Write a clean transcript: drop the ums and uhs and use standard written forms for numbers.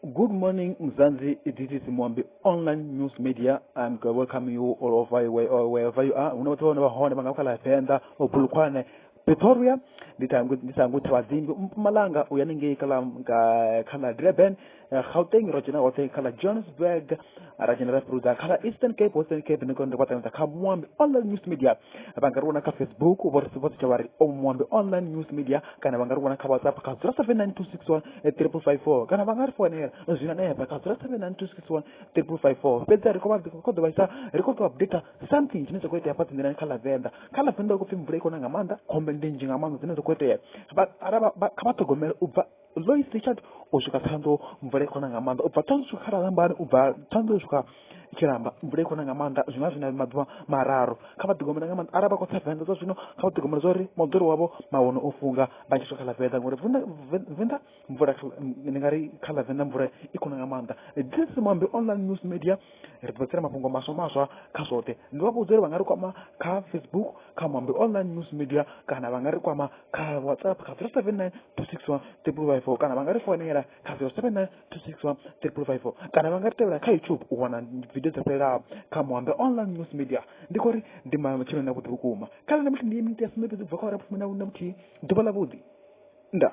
Good morning, Mzanzi. This is Muambi online news media. I'm going to welcome you all over wherever you are. Unaona bangakala venda opulukwane Pretoria nditangu twazimbi Mpumalanga uyaninge kala Durban Gauteng rojena wote kala Johannesburg rajena rafuza kala Eastern Cape nikonde kwatanga kala Muambi online news media bangaruna ka Facebook vote chawari Muambi online news media kana bangaruna ka WhatsApp ka 0792613554 kana bangar phone zina ne ka 0792613554 peza record baisa record update something chinese kwete yapata ndina kala venda ko fimvule iko ngamanda ndinji ngamanga zine zokwete araba kabatogomela uba Lois Richard oshuka thando mvule kona ngamanda uba tanzu khala lambani uba tanzu shuka kiramba mvule kona ngamanda zina madwa mararo kabatogomela ngamanda araba ko tsavenda zo zvino kabatogomela zori modoro wabo mawono ofunga banchi khala venda ngore venda mvura ngari khala venda mvura ikona ngamanda this Muambi online news media reportera mafungo maso kasote ndiwapo zero bangari kwa ka Facebook ka Muambi online news media kana bangari kwa ka WhatsApp ka 0792613554 kana bangari fonera ka 0792613554 kana bangari tebela ka YouTube uwana video tepela ka Muambi online news media ndikori ndima chino na kutukuma kana namshi ndi imiti yasimbe zivakora pfuna unamti ndibala budi nda